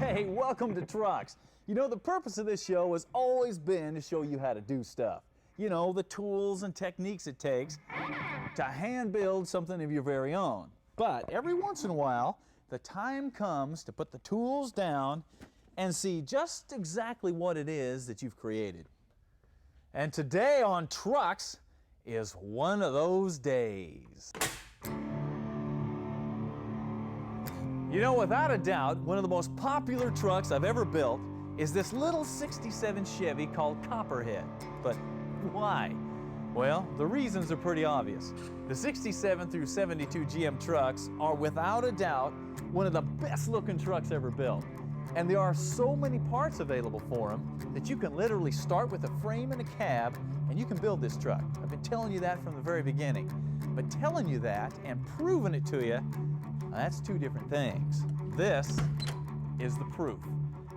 Hey, welcome to Trucks. You know, the purpose of this show has always been to show you how to do stuff. You know, the tools and techniques it takes to hand build something of your very own. But every once in a while, the time comes to put the tools down and see just exactly what it is that you've created. And today on Trucks is one of those days. You know, without a doubt, one of the most popular trucks I've ever built is this little '67 Chevy called Copperhead. But why? Well, the reasons are pretty obvious. The 67 through 72 GM trucks are without a doubt one of the best looking trucks ever built. And there are so many parts available for them that you can literally start with a frame and a cab and you can build this truck. I've been telling you that from the very beginning. But telling you that and proving it to you, that's two different things. This is the proof.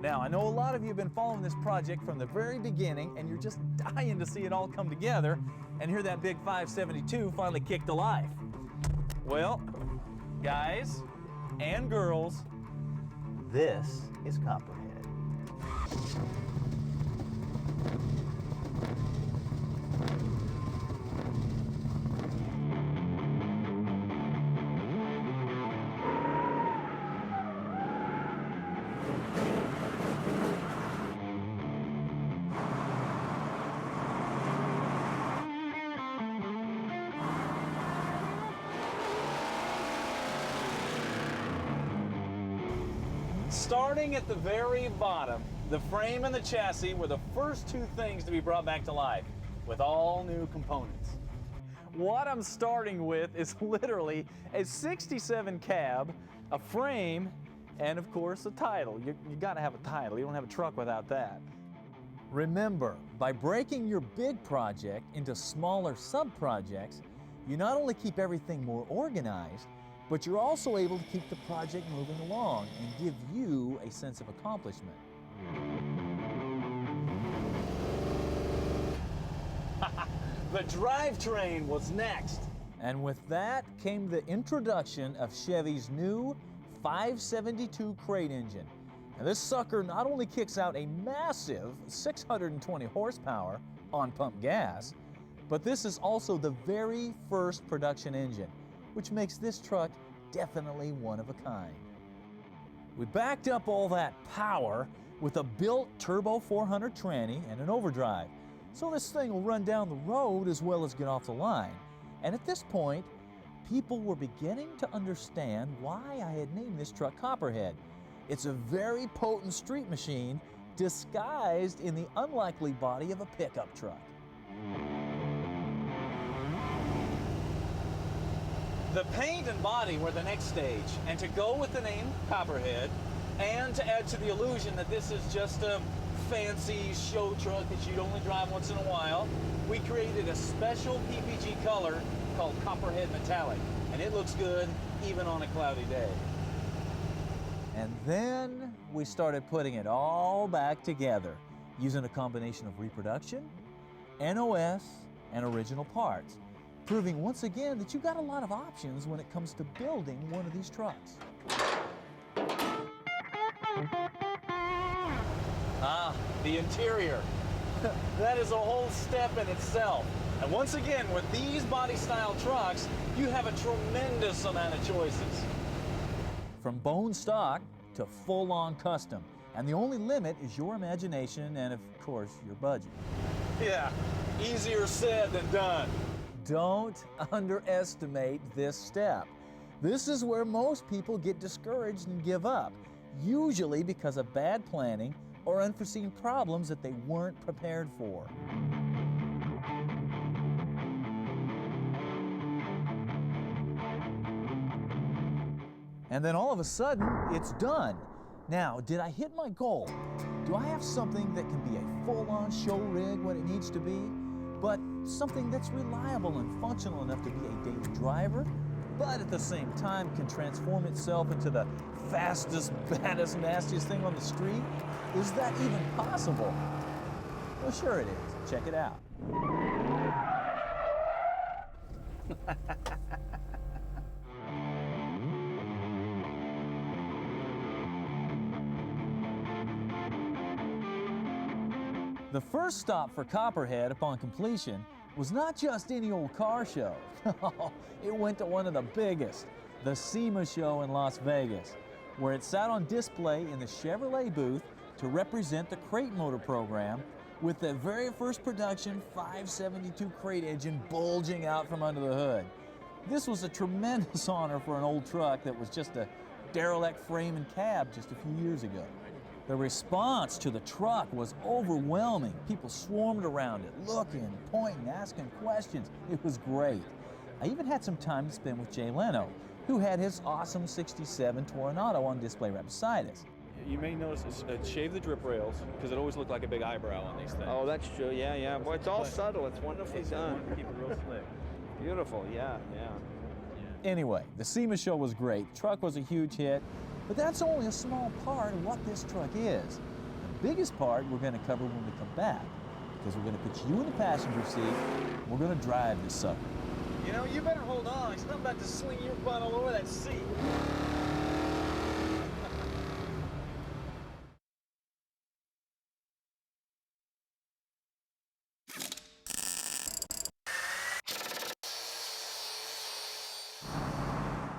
Now, I know a lot of you have been following this project from the very beginning and you're just dying to see it all come together and hear that big 572 finally kick to life. Well, guys and girls, this is Copperhead. Starting at the very bottom, the frame and the chassis were the first two things to be brought back to life with all new components. What I'm starting with is literally a 67 cab, a frame, and of course a title. You gotta have a title. You don't have a truck without that. Remember, by breaking your big project into smaller sub-projects, you not only keep everything more organized, but you're also able to keep the project moving along and give you a sense of accomplishment. The drivetrain was next. And with that came the introduction of Chevy's new 572 crate engine. Now this sucker not only kicks out a massive 620 horsepower on pump gas, but this is also the very first production engine, which makes this truck definitely one of a kind. We backed up all that power with a built turbo 400 tranny and an overdrive, so this thing will run down the road as well as get off the line. And at this point, people were beginning to understand why I had named this truck Copperhead. It's a very potent street machine disguised in the unlikely body of a pickup truck. The paint and body were the next stage, and to go with the name Copperhead, and to add to the illusion that this is just a fancy show truck that you'd only drive once in a while, we created a special PPG color called Copperhead Metallic, and it looks good even on a cloudy day. And then we started putting it all back together, using a combination of reproduction, NOS, and original parts, proving once again that you got a lot of options when it comes to building one of these trucks. The interior. That is a whole step in itself. And once again, with these body style trucks, you have a tremendous amount of choices. From bone stock to full-on custom. And the only limit is your imagination and, of course, your budget. Yeah, easier said than done. Don't underestimate this step. This is where most people get discouraged and give up, usually because of bad planning or unforeseen problems that they weren't prepared for. And then all of a sudden, it's done. Now, did I hit my goal? Do I have something that can be a full-on show rig when it needs to be, but something that's reliable and functional enough to be a daily driver, but at the same time can transform itself into the fastest, baddest, nastiest thing on the street? Is that even possible? Well, sure it is. Check it out. The first stop for Copperhead upon completion was not just any old car show. It went to one of the biggest, the SEMA show in Las Vegas, where it sat on display in the Chevrolet booth to represent the crate motor program with the very first production 572 crate engine bulging out from under the hood. This was a tremendous honor for an old truck that was just a derelict frame and cab just a few years ago. The response to the truck was overwhelming. People swarmed around it, looking, pointing, asking questions. It was great. I even had some time to spend with Jay Leno, who had his awesome '67 Toronado on display right beside us. You may notice it's shave the drip rails because it always looked like a big eyebrow on these things. Oh, that's true. Yeah, yeah. Boy, it's all subtle. It's wonderfully done. Keep it real slick. Beautiful. Yeah, yeah. Anyway, the SEMA show was great. The truck was a huge hit, but that's only a small part of what this truck is. The biggest part we're going to cover when we come back, because we're going to put you in the passenger seat, and we're going to drive this sucker. You know, you better hold on, because I'm about to swing your butt all over that seat.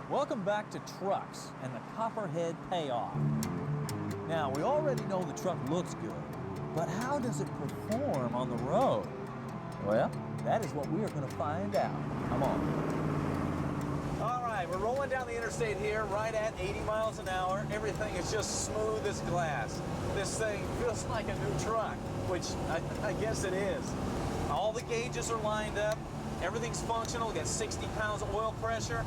Welcome back to Trucks and the Copperhead Payoff. Now, we already know the truck looks good, but how does it perform on the road? Well, that is what we are going to find out. Come on. All right, we're rolling down the interstate here, right at 80 miles an hour. Everything is just smooth as glass. This thing feels like a new truck, which I guess it is. All the gauges are lined up. Everything's functional. We got 60 pounds of oil pressure.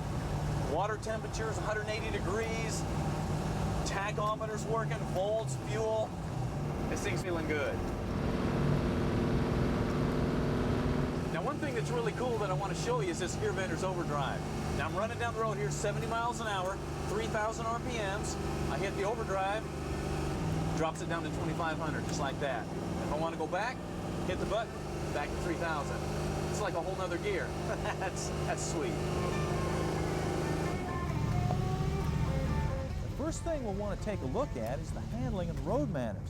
Water temperature is 180 degrees. Tachometer's working, volts, fuel. This thing's feeling good. Now, one thing that's really cool that I want to show you is this gear bender's overdrive. Now, I'm running down the road here 70 miles an hour, 3,000 RPMs. I hit the overdrive, drops it down to 2,500, just like that. If I want to go back, hit the button, back to 3,000. It's like a whole nother gear. That's sweet. First thing we'll want to take a look at is the handling and road manners.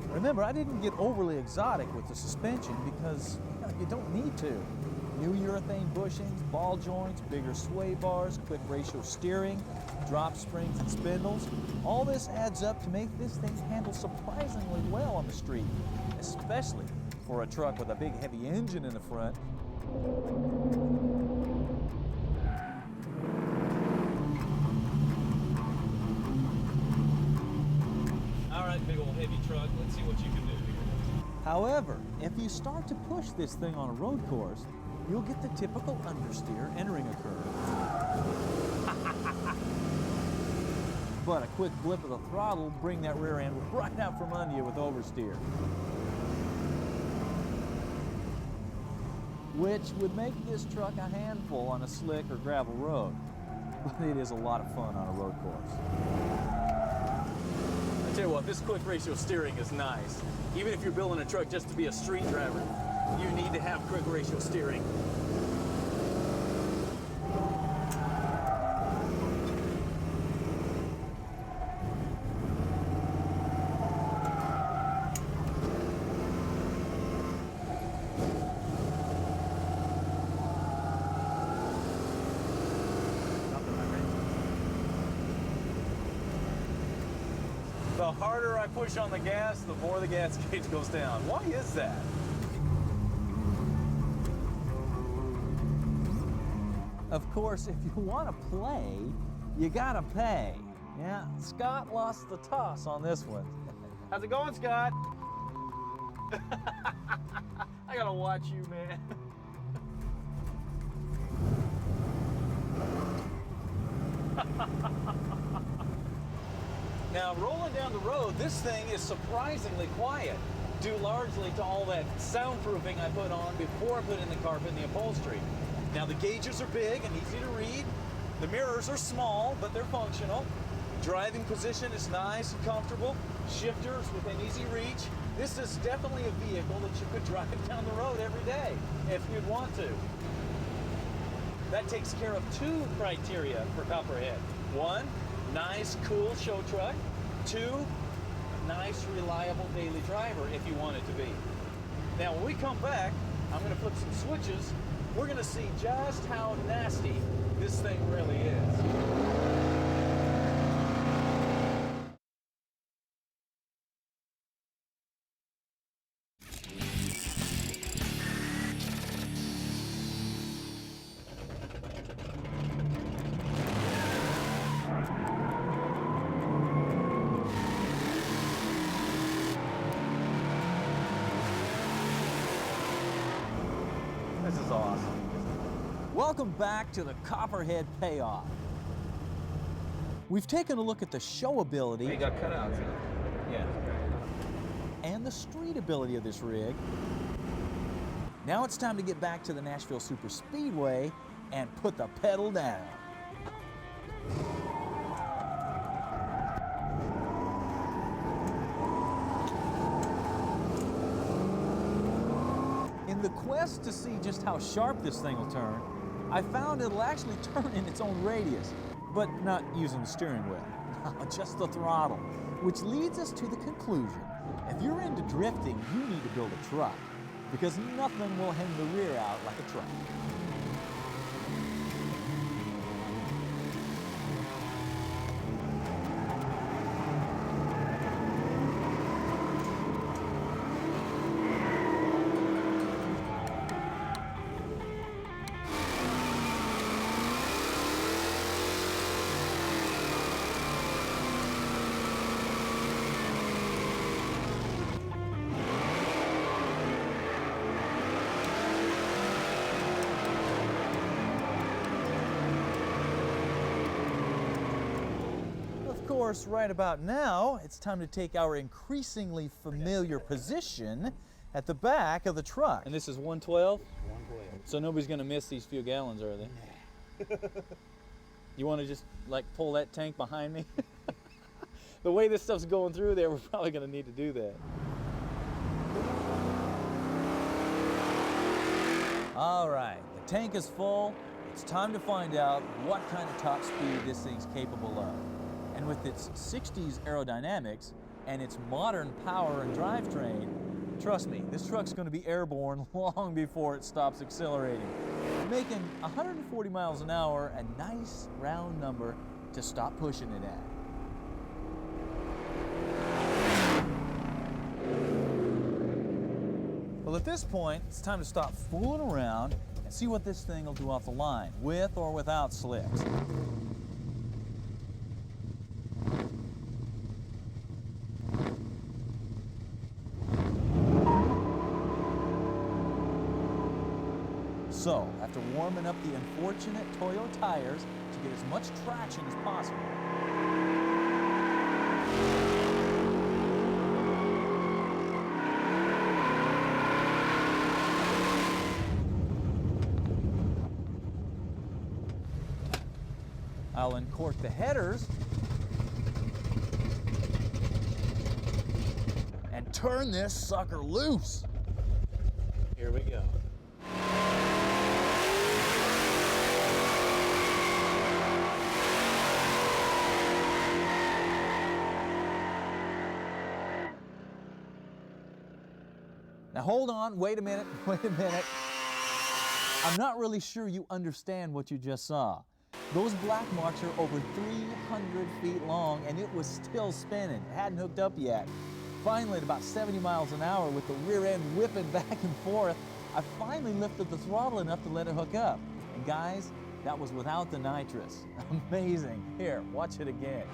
Remember, I didn't get overly exotic with the suspension because you don't need to. New urethane bushings, ball joints, bigger sway bars, quick ratio steering, drop springs and spindles. All this adds up to make this thing handle surprisingly well on the street, especially for a truck with a big heavy engine in the front. Big old heavy truck. Let's see what you can do here. However, if you start to push this thing on a road course, you'll get the typical understeer entering a curve. But a quick blip of the throttle will bring that rear end right out from under you with oversteer, which would make this truck a handful on a slick or gravel road. But it is a lot of fun on a road course. I tell you what, this quick ratio steering is nice. Even if you're building a truck just to be a street driver, you need to have quick ratio steering. The harder I push on the gas, the more the gas gauge goes down. Why is that? Of course, if you want to play, you gotta pay. Yeah, Scott lost the toss on this one. How's it going, Scott? I gotta watch you, man. Now, rolling down the road, this thing is surprisingly quiet, due largely to all that soundproofing I put on before I put in the carpet and the upholstery. Now, the gauges are big and easy to read. The mirrors are small, but they're functional. Driving position is nice and comfortable. Shifters within easy reach. This is definitely a vehicle that you could drive down the road every day if you'd want to. That takes care of two criteria for Copperhead. One, nice, cool show truck. Two, a nice, reliable daily driver if you want it to be. Now, when we come back, I'm going to flip some switches. We're going to see just how nasty this thing really is. This is awesome. Welcome back to the Copperhead Payoff. We've taken a look at the show ability You got cutouts. yeah, and the street ability of this rig. Now it's time to get back to the Nashville Super Speedway and put the pedal down. In the quest to see just how sharp this thing will turn, I found it'll actually turn in its own radius, but not using the steering wheel, just the throttle, which leads us to the conclusion. If you're into drifting, you need to build a truck, because nothing will hang the rear out like a truck. Of course, right about now, it's time to take our increasingly familiar position at the back of the truck. And this is 112? 112. So nobody's going to miss these few gallons, are they? You want to just like pull that tank behind me? The way this stuff's going through there, we're probably going to need to do that. All right, the tank is full. It's time to find out what kind of top speed this thing's capable of. And with its 60s aerodynamics and its modern power and drivetrain, trust me, this truck's going to be airborne long before it stops accelerating, making 140 miles an hour a nice round number to stop pushing it at. Well, at this point, it's time to stop fooling around and see what this thing will do off the line, with or without slicks. So, after warming up the unfortunate Toyo tires to get as much traction as possible, I'll uncork the headers and turn this sucker loose. Here we go. Now hold on, wait a minute. I'm not really sure you understand what you just saw. Those black marks are over 300 feet long and it was still spinning. It hadn't hooked up yet. Finally, at about 70 miles an hour with the rear end whipping back and forth, I finally lifted the throttle enough to let it hook up. And guys, that was without the nitrous. Amazing. Here, watch it again.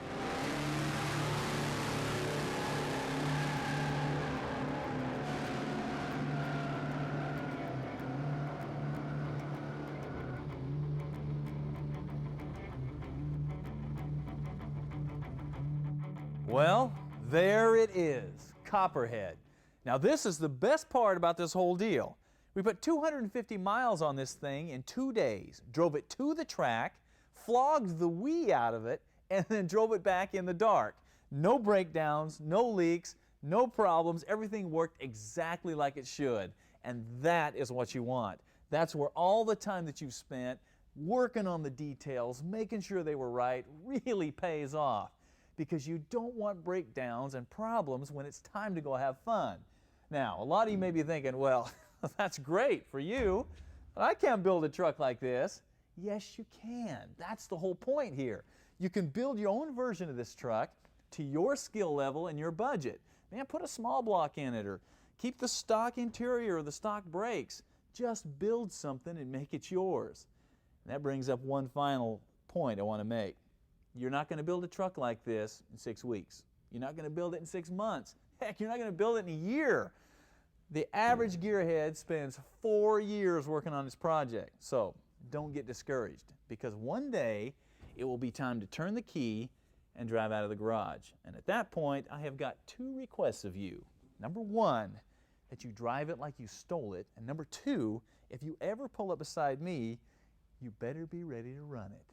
Well, there it is, Copperhead. Now this is the best part about this whole deal. We put 250 miles on this thing in 2 days, drove it to the track, flogged the wee out of it, and then drove it back in the dark. No breakdowns, no leaks, no problems. Everything worked exactly like it should. And that is what you want. That's where all the time that you've spent working on the details, making sure they were right, really pays off. Because you don't want breakdowns and problems when it's time to go have fun. Now, a lot of you may be thinking, well, that's great for you, but I can't build a truck like this. Yes, you can. That's the whole point here. You can build your own version of this truck to your skill level and your budget. Man, put a small block in it or keep the stock interior or the stock brakes. Just build something and make it yours. And that brings up one final point I want to make. You're not going to build a truck like this in 6 weeks. You're not going to build it in 6 months. Heck, you're not going to build it in a year. The average gearhead spends 4 years working on this project. So don't get discouraged, because one day it will be time to turn the key and drive out of the garage. And at that point, I have got 2 requests of you. Number 1, that you drive it like you stole it. And number 2, if you ever pull up beside me, you better be ready to run it.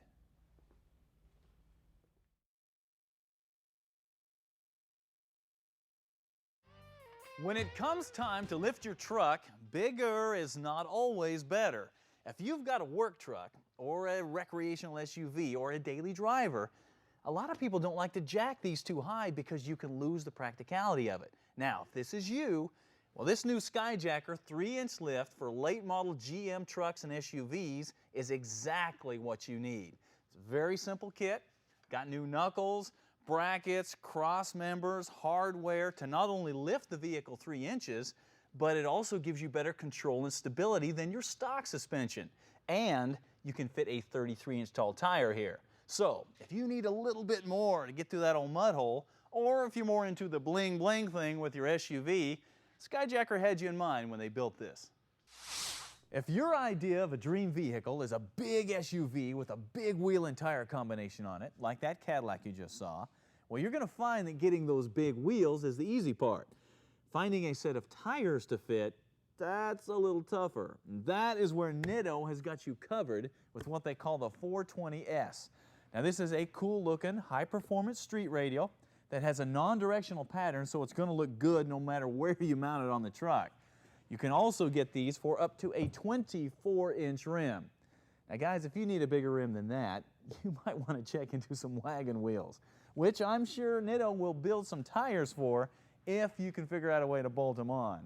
When it comes time to lift your truck, bigger is not always better. If you've got a work truck or a recreational SUV or a daily driver, a lot of people don't like to jack these too high because you can lose the practicality of it. Now, if this is you, well, this new Skyjacker 3-inch lift for late model GM trucks and SUVs is exactly what you need. It's a very simple kit, got new knuckles, brackets, cross members, hardware to not only lift the vehicle 3 inches, but it also gives you better control and stability than your stock suspension. And you can fit a 33-inch tall tire here. So if you need a little bit more to get through that old mud hole, or if you're more into the bling bling thing with your SUV, Skyjacker had you in mind when they built this. If your idea of a dream vehicle is a big SUV with a big wheel and tire combination on it, like that Cadillac you just saw, well, you're going to find that getting those big wheels is the easy part. Finding a set of tires to fit, that's a little tougher. That is where Nitto has got you covered with what they call the 420S. Now, this is a cool-looking, high-performance street radial that has a non-directional pattern, so it's going to look good no matter where you mount it on the truck. You can also get these for up to a 24-inch rim. Now, guys, if you need a bigger rim than that, you might want to check into some wagon wheels, which I'm sure Nitto will build some tires for if you can figure out a way to bolt them on.